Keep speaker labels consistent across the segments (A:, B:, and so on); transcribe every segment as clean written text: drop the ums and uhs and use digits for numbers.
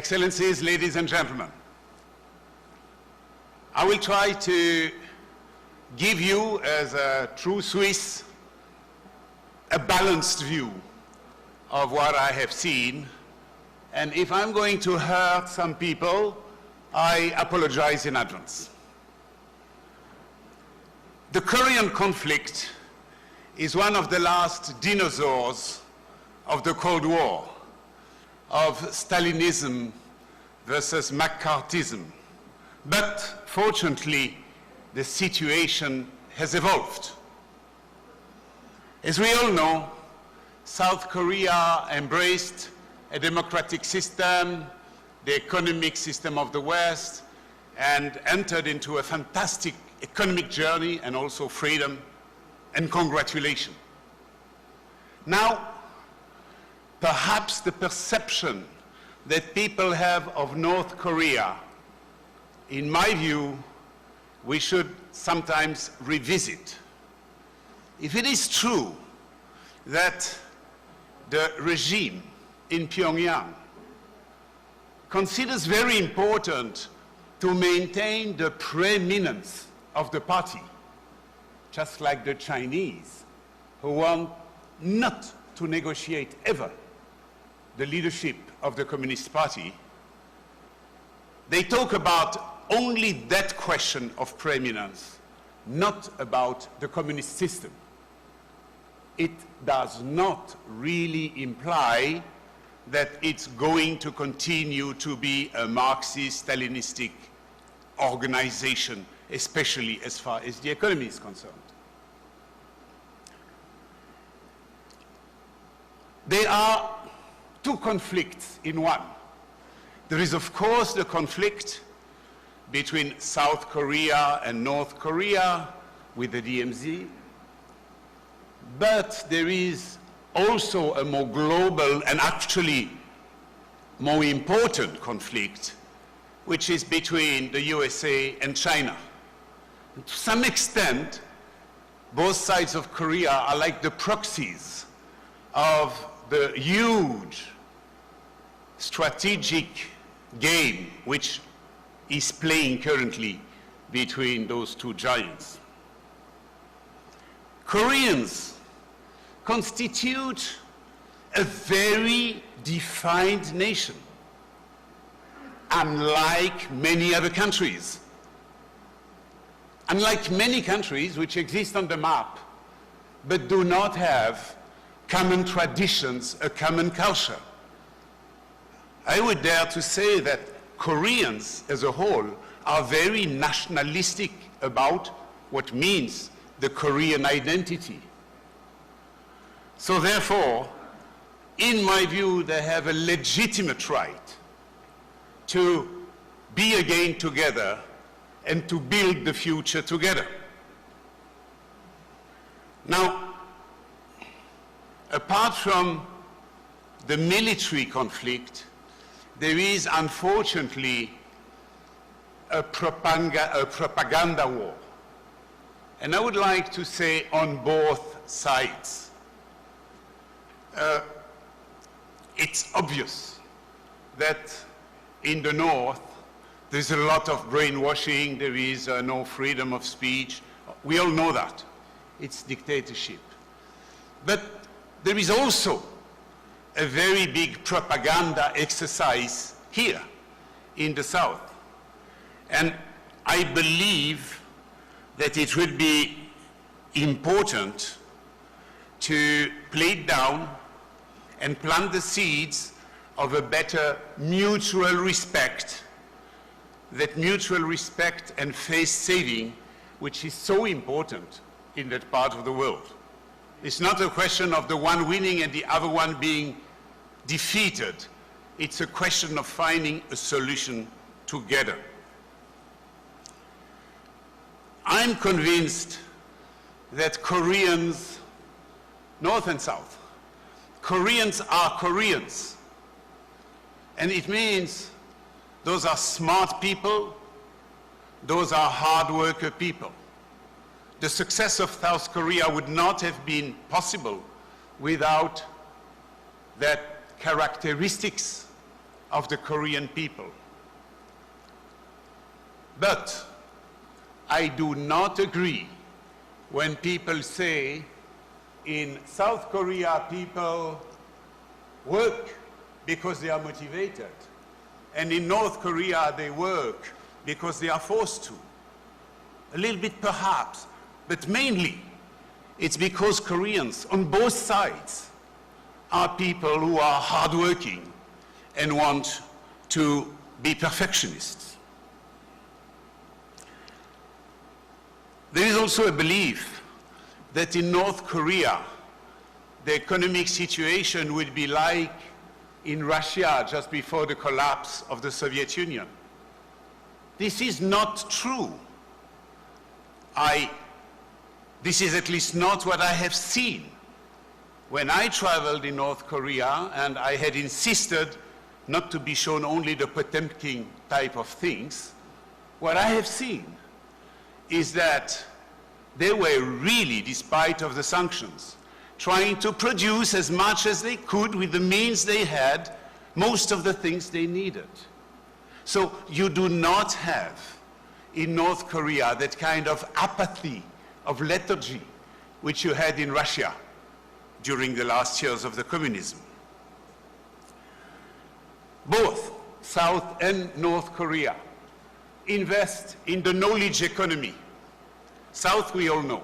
A: Excellencies, ladies and gentlemen, I will try to give you, as a true Swiss, a balanced view of what I have seen. And if I'm going to hurt some people, I apologize in advance. The Korean conflict is one of the last dinosaurs of the Cold War, of Stalinism versus McCarthyism. But fortunately, the situation has evolved. As we all know, South Korea embraced a democratic system, the economic system of the West, and entered into a fantastic economic journey and also freedom, and congratulations. Now, perhaps the perception that people have of North Korea, in my view, we should sometimes revisit. If it is true that the regime in Pyongyang considers very important to maintain the preeminence of the party, just like the Chinese, who want not to negotiate ever the leadership of the Communist Party, they talk about only that question of preeminence, not about the communist system. It does not really imply that it's going to continue to be a Marxist-Stalinistic organization, especially as far as the economy is concerned. There are two conflicts in one. There is, of course, the conflict between South Korea and North Korea with the DMZ, but there is also a more global and actually more important conflict, which is between the USA and China. And to some extent, both sides of Korea are like the proxies of the huge strategic game which is playing currently between those two giants. Koreans constitute a very defined nation, unlike many other countries. Unlike many countries which exist on the map, but do not have common traditions, a common culture. I would dare to say that Koreans as a whole are very nationalistic about what means the Korean identity. So therefore, in my view, they have a legitimate right to be again together and to build the future together. Now, apart from the military conflict, there is unfortunately a propaganda war. And I would like to say on both sides. It's obvious that in the North, there's a lot of brainwashing, there is no freedom of speech. We all know that. It's dictatorship. But there is also a very big propaganda exercise here in the South. And I believe that it would be important to play it down and plant the seeds of a better mutual respect, that mutual respect and face saving, which is so important in that part of the world. It's not a question of the one winning and the other one being defeated. It's a question of finding a solution together. I'm convinced that Koreans, North and South, Koreans are Koreans. And it means those are smart people, those are hard worker people. The success of South Korea would not have been possible without that characteristics of the Korean people. But I do not agree when people say in South Korea people work because they are motivated, and in North Korea they work because they are forced to. A little bit perhaps, but mainly it's because Koreans on both sides are people who are hardworking and want to be perfectionists. There is also a belief that in North Korea, the economic situation will be like in Russia just before the collapse of the Soviet Union. This is not true. This is at least not what I have seen. When I traveled in North Korea, and I had insisted not to be shown only the Potemkin type of things, what I have seen is that they were really, despite of the sanctions, trying to produce as much as they could with the means they had, most of the things they needed. So you do not have in North Korea that kind of apathy, of lethargy, which you had in Russia during the last years of the communism. Both South and North Korea invest in the knowledge economy. South, we all know.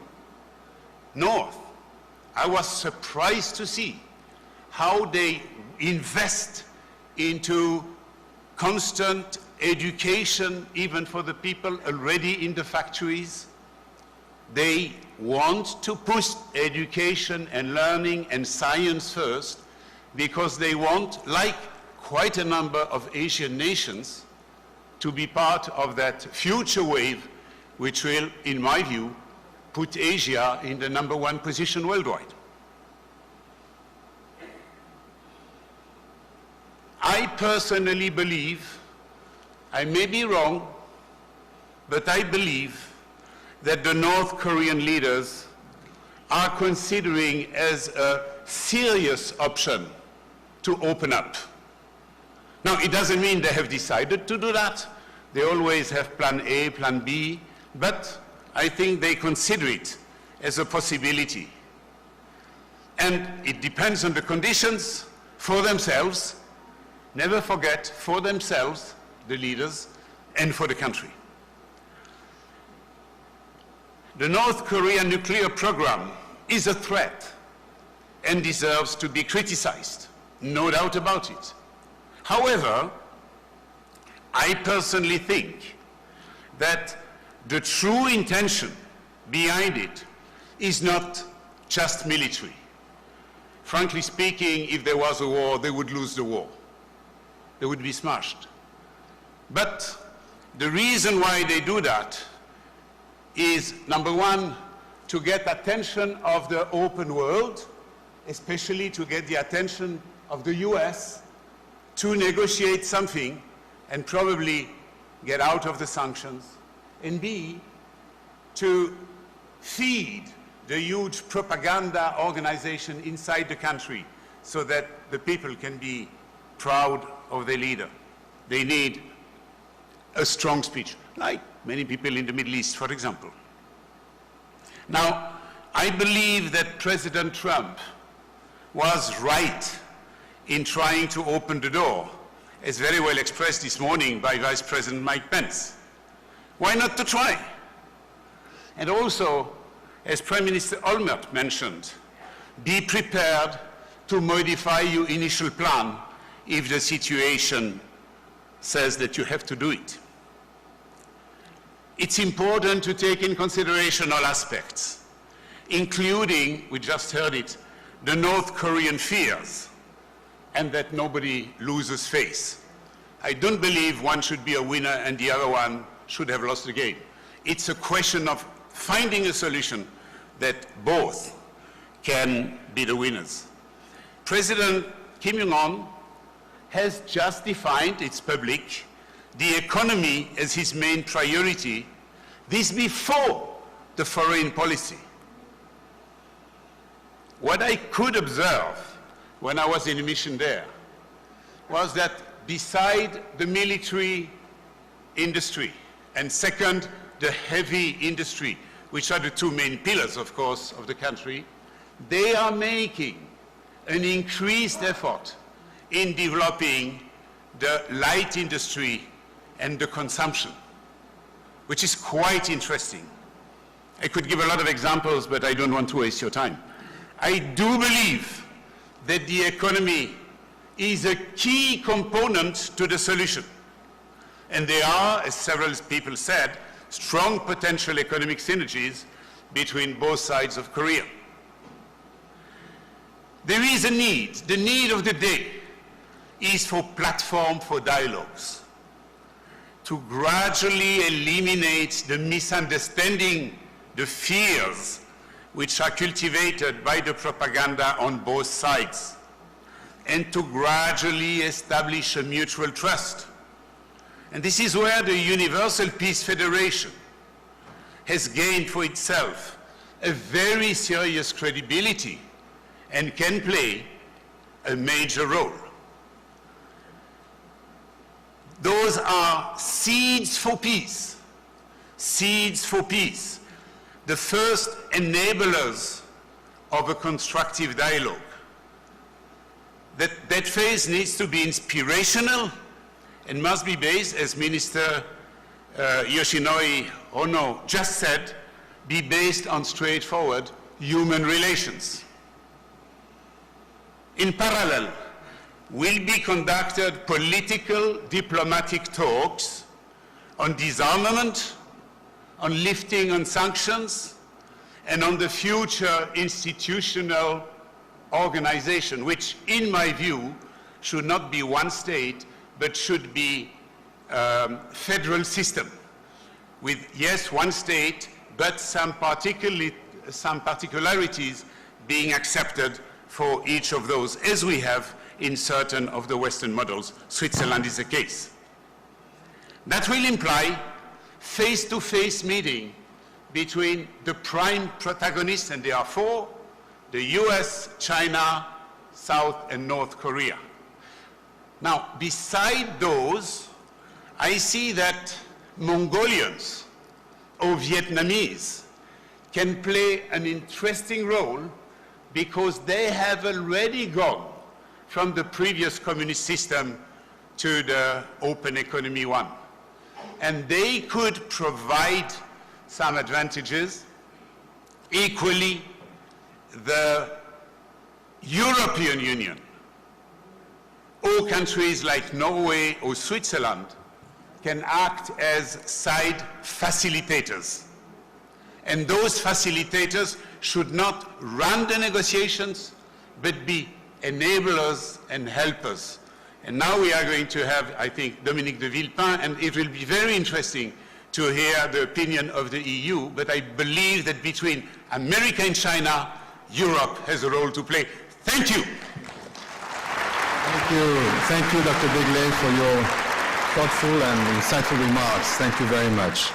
A: North, I was surprised to see how they invest into constant education, even for the people already in the factories. They want to push education and learning and science first because they want, like quite a number of Asian nations, to be part of that future wave which will, in my view, put Asia in the #1 position worldwide. I personally believe, I may be wrong, but I believe that the North Korean leaders are considering as a serious option to open up. Now, it doesn't mean they have decided to do that. They always have plan A, plan B, but I think they consider it as a possibility. And it depends on the conditions for themselves. Never forget, for themselves, the leaders, and for the country. The North Korean nuclear program is a threat and deserves to be criticized, no doubt about it. However, I personally think that the true intention behind it is not just military. Frankly speaking, if there was a war, they would lose the war. They would be smashed. But the reason why they do that is, #1, to get attention of the open world, especially to get the attention of the US to negotiate something and probably get out of the sanctions, and B, to feed the huge propaganda organization inside the country so that the people can be proud of their leader. They need a strong speech, like many people in the Middle East, for example. Now, I believe that President Trump was right in trying to open the door, as very well expressed this morning by Vice President Mike Pence. Why not to try? And also, as Prime Minister Olmert mentioned, be prepared to modify your initial plan if the situation says that you have to do it. It's important to take in consideration all aspects, including, we just heard it, the North Korean fears, and that nobody loses face. I don't believe one should be a winner and the other one should have lost the game. It's a question of finding a solution that both can be the winners. President Kim Jong-un has just defined, it's public, the economy as his main priority, this before the foreign policy. What I could observe when I was in a mission there was that beside the military industry, and second, the heavy industry, which are the two main pillars, of course, of the country, they are making an increased effort in developing the light industry and the consumption, which is quite interesting. I could give a lot of examples, but I don't want to waste your time. I do believe that the economy is a key component to the solution. And there are, as several people said, strong potential economic synergies between both sides of Korea. There is a need. The need of the day is for platform for dialogues, to gradually eliminate the misunderstanding, the fears which are cultivated by the propaganda on both sides, and to gradually establish a mutual trust. And this is where the Universal Peace Federation has gained for itself a very serious credibility and can play a major role. Those are seeds for peace, seeds for peace, the first enablers of a constructive dialogue. That phase needs to be inspirational and must be based, as Minister Yoshinori Ono just said, be based on straightforward human relations. In parallel, will be conducted political diplomatic talks on disarmament, on lifting on sanctions, and on the future institutional organization, which, in my view, should not be one state, but should be federal system, with, yes, one state, but some particularities being accepted for each of those, as we have in certain of the Western models. Switzerland is the case. That will imply face-to-face meeting between the prime protagonists, and there are four, the US, China, South and North Korea. Now, beside those, I see that Mongolians or Vietnamese can play an interesting role because they have already gone from the previous communist system to the open economy one. And they could provide some advantages. Equally, the European Union, or countries like Norway or Switzerland, can act as side facilitators. And those facilitators should not run the negotiations, but be enablers and helpers. And now we are going to have, I think, Dominique de Villepin, and it will be very interesting to hear the opinion of the EU, but I believe that between America and China, Europe has a role to play. Thank you.
B: Thank you, Dr. Begle, for your thoughtful and insightful remarks. Thank you very much.